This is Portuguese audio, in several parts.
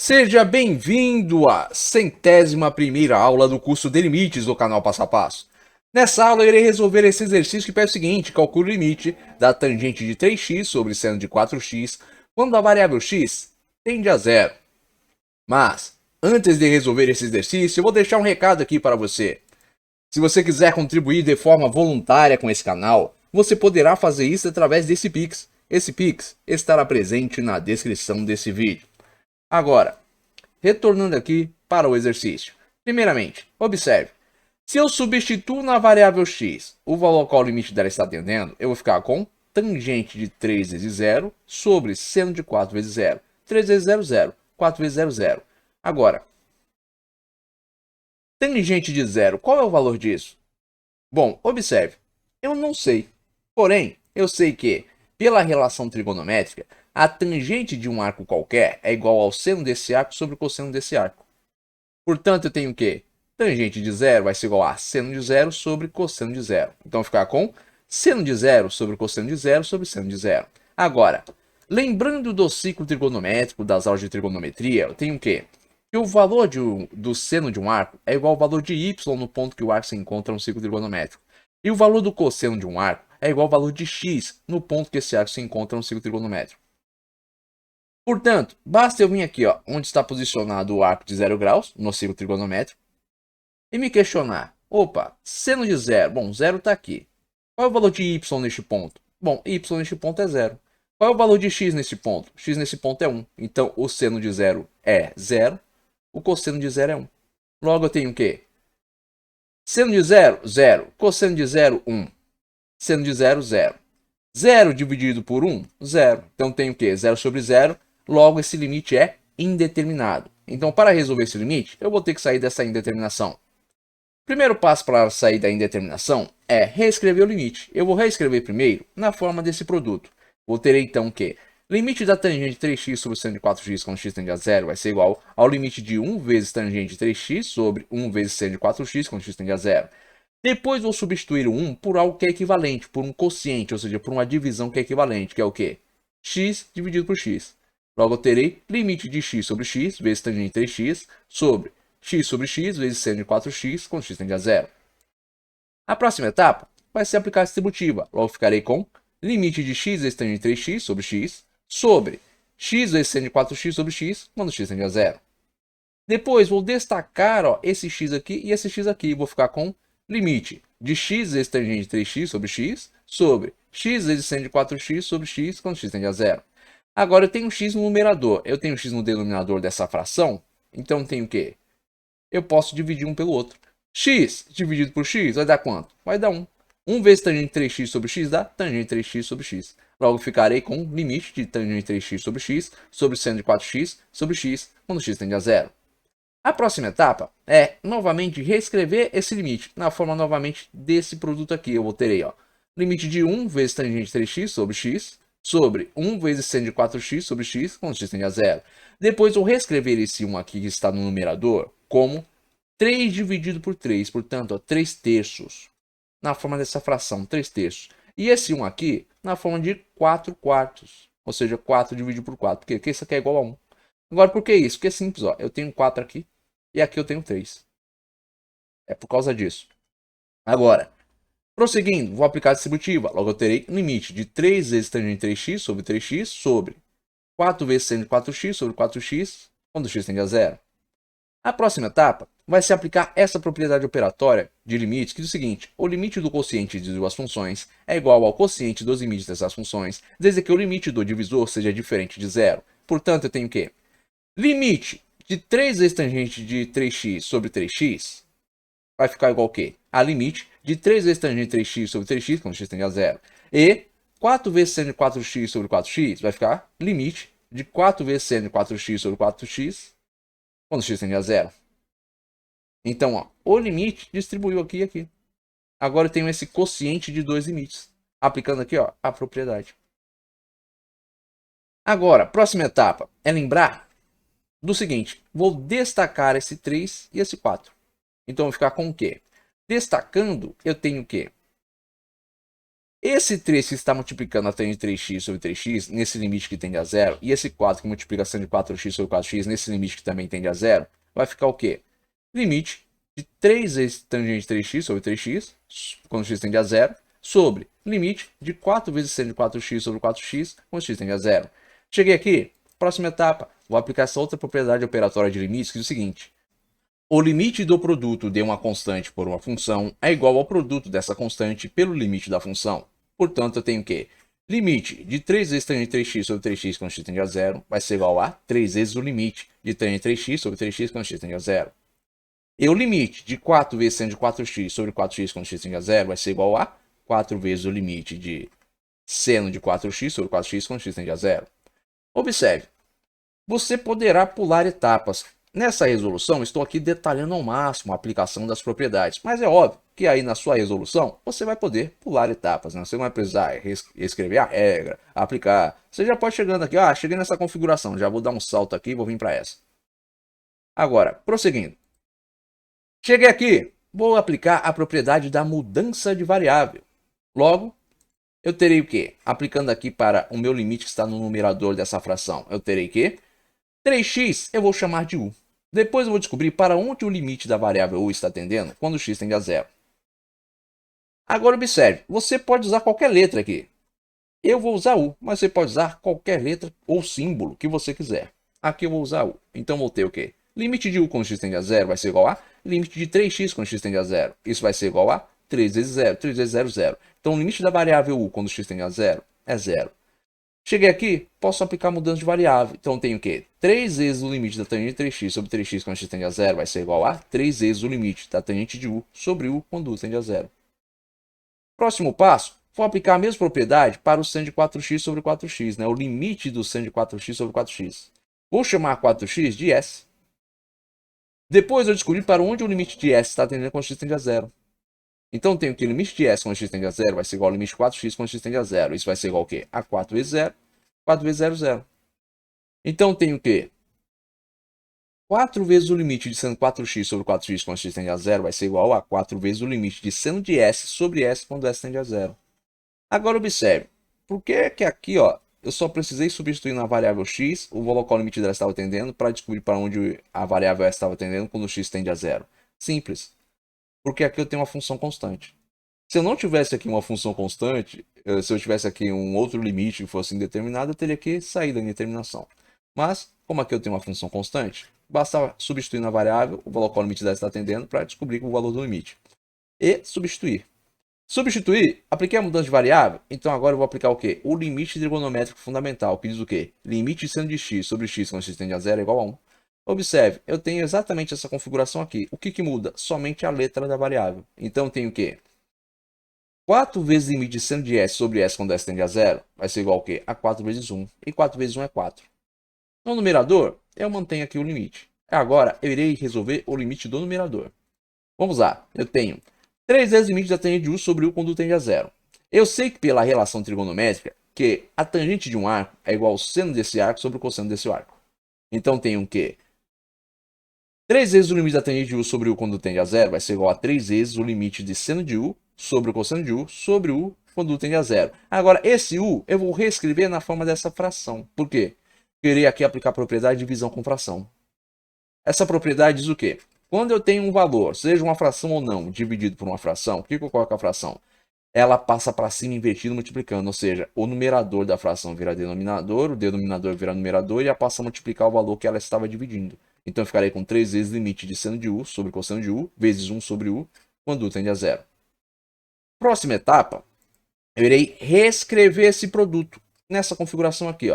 Seja bem-vindo à 101ª aula do curso de limites do canal Passo a Passo. Nessa aula eu irei resolver esse exercício que pede o seguinte: calcule o limite da tangente de 3x sobre seno de 4x quando a variável x tende a zero. Mas, antes de resolver esse exercício, eu vou deixar um recado aqui para você. Se você quiser contribuir de forma voluntária com esse canal, você poderá fazer isso através desse Pix. Esse Pix estará presente na descrição desse vídeo. Agora, retornando aqui para o exercício. Primeiramente, observe. Se eu substituo na variável x o valor ao qual o limite dela está atendendo, eu vou ficar com tangente de 3 vezes 0 sobre seno de 4 vezes 0. 3 vezes 0, 0. 4 vezes 0, 0. Agora, tangente de 0, qual é o valor disso? Bom, observe. Eu não sei. Porém, eu sei que, pela relação trigonométrica, a tangente de um arco qualquer é igual ao seno desse arco sobre o cosseno desse arco. Portanto, eu tenho o quê? Tangente de 0 vai ser igual a seno de 0 sobre cosseno de 0. Então, ficar com seno de 0 sobre cosseno de 0 sobre seno de 0. Agora, lembrando do ciclo trigonométrico, das aulas de trigonometria, eu tenho o quê? Que o valor do seno de um arco é igual ao valor de y no ponto que o arco se encontra no ciclo trigonométrico. E o valor do cosseno de um arco é igual ao valor de x no ponto que esse arco se encontra no ciclo trigonométrico. Portanto, basta eu vir aqui, ó, onde está posicionado o arco de 0 graus, no ciclo trigonométrico, e me questionar. Opa, seno de 0. Bom, 0 está aqui. Qual é o valor de y neste ponto? Bom, y neste ponto é 0. Qual é o valor de x nesse ponto? X nesse ponto é 1. Então, o seno de 0 é 0. O cosseno de 0 é 1. Logo, eu tenho o quê? Seno de 0, 0. Cosseno de 0, 1. Seno de 0, 0. 0 dividido por 1, 0. Então, tenho o quê? 0 sobre 0. Logo, esse limite é indeterminado. Então, para resolver esse limite, eu vou ter que sair dessa indeterminação. Primeiro passo para sair da indeterminação é reescrever o limite. Eu vou reescrever primeiro na forma desse produto. Vou ter então que limite da tangente de 3x sobre seno de 4x quando x tende a 0 vai ser igual ao limite de 1 vezes tangente de 3x sobre 1 vezes seno de 4x quando x tende a 0. Depois vou substituir o 1 por algo que é equivalente, por um quociente, ou seja, por uma divisão que é equivalente, que é o quê? X dividido por x. Logo eu terei limite de x sobre x vezes tangente de 3x sobre x sobre x vezes seno de 4x quando x tende a 0. A próxima etapa vai ser aplicar a distributiva. Logo ficarei com limite de x vezes tangente de 3x sobre x sobre x vezes seno de 4x sobre x quando x tende a 0. Depois vou destacar, ó, esse x aqui e esse x aqui. Vou ficar com limite de x vezes tangente de 3x sobre x sobre x vezes seno de 4x sobre x quando x tende a 0. Agora eu tenho x no numerador, eu tenho x no denominador dessa fração, então eu tenho o quê? Eu posso dividir um pelo outro. X dividido por x vai dar quanto? Vai dar 1. 1 vezes tangente de 3x sobre x dá tangente de 3x sobre x. Logo ficarei com limite de tangente de 3x sobre seno de 4x sobre x quando x tende a 0. A próxima etapa é novamente reescrever esse limite na forma novamente desse produto aqui. Eu vou ter ó, limite de 1 vezes tangente de 3x sobre 1 vezes seno de 4x sobre x quando x tende a 0. Depois vou reescrever esse 1 aqui que está no numerador como 3 dividido por 3, portanto, ó, 3 terços, na forma dessa fração, 3 terços. E esse 1 aqui, na forma de 4 quartos, ou seja, 4 dividido por 4, porque isso aqui é igual a 1. Agora, por que isso? Porque é simples, ó, eu tenho 4 aqui, e aqui eu tenho 3. É por causa disso. Agora, prosseguindo, vou aplicar a distributiva, logo eu terei limite de 3 vezes tangente de 3x sobre 4 vezes seno de 4x sobre 4x, quando x tende a 0. A próxima etapa vai se aplicar essa propriedade operatória de limites, que diz o seguinte: o limite do quociente de duas funções é igual ao quociente dos limites dessas funções, desde que o limite do divisor seja diferente de zero. Portanto, eu tenho que limite de 3 vezes tangente de 3x sobre 3x vai ficar igual ao quê? A limite de 3 vezes tangente de 3x sobre 3x, quando x tende a 0. E 4 vezes seno de 4x sobre 4x vai ficar limite de 4 vezes seno de 4x sobre 4x, quando x tende a 0. Então, ó, o limite distribuiu aqui e aqui. Agora eu tenho esse quociente de dois limites. Aplicando aqui, ó, a propriedade. Agora, próxima etapa é lembrar do seguinte. Vou destacar esse 3 e esse 4. Então, eu vou ficar com o quê? Destacando, eu tenho o quê? Esse 3 que está multiplicando a tangente de 3x sobre 3x, nesse limite que tende a zero, e esse 4 que multiplica a tangente de 4x sobre 4x, nesse limite que também tende a zero, vai ficar o quê? Limite de 3 vezes tangente de 3x sobre 3x, quando x tende a zero, sobre limite de 4 vezes seno de 4x sobre 4x, quando x tende a zero. Cheguei aqui, próxima etapa, vou aplicar essa outra propriedade operatória de limites, que diz o seguinte: o limite do produto de uma constante por uma função é igual ao produto dessa constante pelo limite da função. Portanto, eu tenho que limite de 3 vezes tangente de 3x sobre 3x quando x tende a zero vai ser igual a 3 vezes o limite de tangente de 3x sobre 3x quando x tende a zero. E o limite de 4 vezes seno de 4x sobre 4x quando x tende a zero vai ser igual a 4 vezes o limite de seno de 4x sobre 4x quando x tende a zero. Observe, você poderá pular etapas. Nessa resolução, estou aqui detalhando ao máximo a aplicação das propriedades, mas é óbvio que aí na sua resolução você vai poder pular etapas, né? Você não vai precisar escrever a regra, aplicar. Você já pode chegando aqui, cheguei nessa configuração, já vou dar um salto aqui e vou vir para essa. Agora, prosseguindo. Cheguei aqui, vou aplicar a propriedade da mudança de variável. Logo, eu terei o quê? Aplicando aqui para o meu limite que está no numerador dessa fração, eu terei que 3x eu vou chamar de u. Depois eu vou descobrir para onde o limite da variável u está tendendo quando x tende a zero. Agora observe, você pode usar qualquer letra aqui. Eu vou usar u, mas você pode usar qualquer letra ou símbolo que você quiser. Aqui eu vou usar u. Então vou ter o quê? Limite de u quando x tende a zero vai ser igual a limite de 3x quando x tende a zero. Isso vai ser igual a 3 vezes 0, 3 vezes 0, 0. Então o limite da variável u quando x tende a zero é 0. Cheguei aqui, posso aplicar mudança de variável. Então tenho o quê? 3 vezes o limite da tangente de 3x sobre 3x quando x tende a zero vai ser igual a 3 vezes o limite da tangente de u sobre u quando u tende a zero. Próximo passo, vou aplicar a mesma propriedade para o seno de 4x sobre 4x, né? O limite do seno de 4x sobre 4x. Vou chamar 4x de s. Depois eu descobri para onde o limite de s está tendendo quando x tende a zero. Então tenho que o limite de s quando x tende a zero vai ser igual ao limite de 4x quando x tende a zero. Isso vai ser igual ao quê? A 4 vezes 0. 4 vezes 0, 0. Então tenho que 4 vezes o limite de seno de 4x sobre 4x quando x tende a zero vai ser igual a 4 vezes o limite de seno de s sobre s quando s tende a zero. Agora observe, por que aqui eu só precisei substituir na variável x, vou colocar o limite dela estava tendendo para descobrir para onde a variável s estava tendendo quando x tende a zero? Simples, porque aqui eu tenho uma função constante. Se eu não tivesse aqui uma função constante, se eu tivesse aqui um outro limite que fosse indeterminado, eu teria que sair da indeterminação. Mas, como aqui eu tenho uma função constante, basta substituir na variável, vou colocar o limite dela está tendendo para descobrir o valor do limite. E substituir. Substituir, apliquei a mudança de variável, então agora eu vou aplicar o quê? O limite trigonométrico fundamental, que diz o quê? Limite de seno de x sobre x quando x tende a zero é igual a 1. Observe, eu tenho exatamente essa configuração aqui. O que muda? Somente a letra da variável. Então eu tenho o quê? 4 vezes limite de seno de s sobre s quando s tende a zero vai ser igual ao quê? A 4 vezes 1. E 4 vezes 1 é 4. No numerador, eu mantenho aqui o limite. Agora, eu irei resolver o limite do numerador. Vamos lá, eu tenho 3 vezes o limite da tangente de u sobre u quando u tende a zero. Eu sei que pela relação trigonométrica, que a tangente de um arco é igual ao seno desse arco sobre o cosseno desse arco. Então tenho que 3 vezes o limite da tangente de u sobre u quando u tende a zero vai ser igual a 3 vezes o limite de seno de u sobre o cosseno de u sobre u quando u tende a zero. Agora, esse u eu vou reescrever na forma dessa fração. Por quê? Eu irei aqui aplicar a propriedade de divisão com fração. Essa propriedade diz o quê? Quando eu tenho um valor, seja uma fração ou não, dividido por uma fração, o que eu coloco a fração? Ela passa para cima invertido multiplicando, ou seja, o numerador da fração vira denominador, o denominador vira numerador e ela passa a multiplicar o valor que ela estava dividindo. Então eu ficarei com 3 vezes o limite de seno de u sobre cosseno de u, vezes 1 sobre u, quando u tende a zero. Próxima etapa, eu irei reescrever esse produto nessa configuração aqui,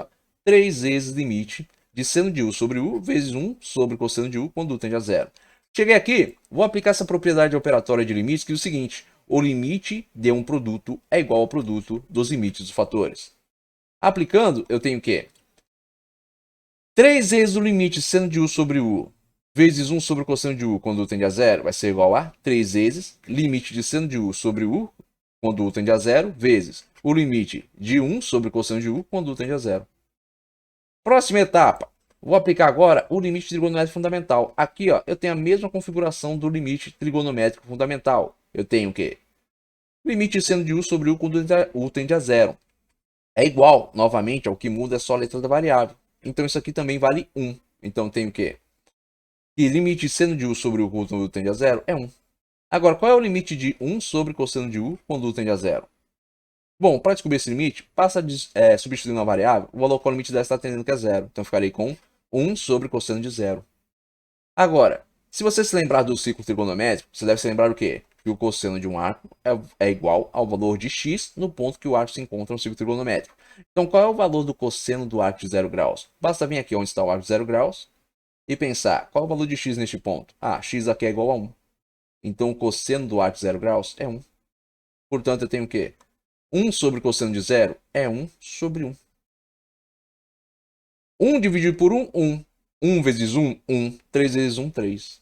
3 vezes limite de seno de u sobre u, vezes 1 sobre cosseno de u, quando u tende a zero. Cheguei aqui, vou aplicar essa propriedade operatória de limites, que é o seguinte: o limite de um produto é igual ao produto dos limites dos fatores. Aplicando, eu tenho que 3 vezes o limite seno de u sobre u, vezes 1 sobre cosseno de u, quando u tende a zero, vai ser igual a 3 vezes limite de seno de u sobre u, quando u tende a zero, vezes o limite de 1 sobre cosseno de u, quando u tende a zero. Próxima etapa. Vou aplicar agora o limite trigonométrico fundamental. Aqui, eu tenho a mesma configuração do limite trigonométrico fundamental. Eu tenho o quê? Limite seno de U sobre U quando U tende a zero. É igual, novamente, ao que muda é só a letra da variável. Então isso aqui também vale 1. Então tem o quê? E limite seno de U sobre U quando U tende a zero é 1. Agora, qual é o limite de 1 sobre cosseno de U quando U tende a zero? Bom, para descobrir esse limite, passa substituindo a variável, o valor qual o limite dela está tendendo que é zero. Então ficarei com 1 sobre cosseno de zero. Agora, se você se lembrar do ciclo trigonométrico, você deve se lembrar o quê? Que o cosseno de um arco é igual ao valor de x no ponto que o arco se encontra no ciclo trigonométrico. Então, qual é o valor do cosseno do arco de 0 graus? Basta vir aqui onde está o arco de 0 graus e pensar, qual é o valor de x neste ponto? Ah, x aqui é igual a 1. Então, o cosseno do arco de 0 graus é 1. Portanto, eu tenho o quê? 1 sobre cosseno de 0 é 1 sobre 1. 1 dividido por 1, 1. 1 vezes 1, 1. 3 vezes 1, 3.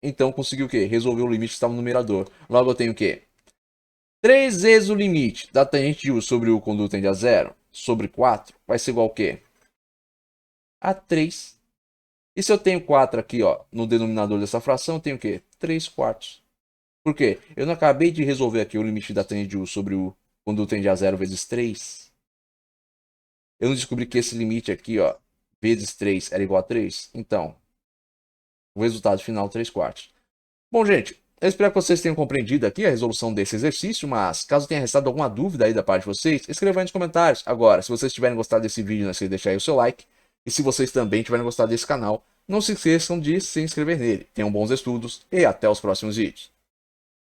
Então, consegui o quê? Resolver o limite que estava no numerador. Logo, eu tenho o quê? 3 vezes o limite da tangente de U sobre U quando U tende a 0 sobre 4 vai ser igual ao quê? A 3. E se eu tenho 4 aqui, ó, no denominador dessa fração, eu tenho o quê? 3 quartos. Por quê? Eu não acabei de resolver aqui o limite da tangente de U sobre U quando U tende a 0 vezes 3. Eu não descobri que esse limite aqui, ó, vezes 3 era igual a 3. Então, o resultado final, 3 quartos. Bom, gente, eu espero que vocês tenham compreendido aqui a resolução desse exercício, mas caso tenha restado alguma dúvida aí da parte de vocês, escreva aí nos comentários. Agora, se vocês tiverem gostado desse vídeo, não esqueça de deixar aí o seu like. E se vocês também tiverem gostado desse canal, não se esqueçam de se inscrever nele. Tenham bons estudos e até os próximos vídeos.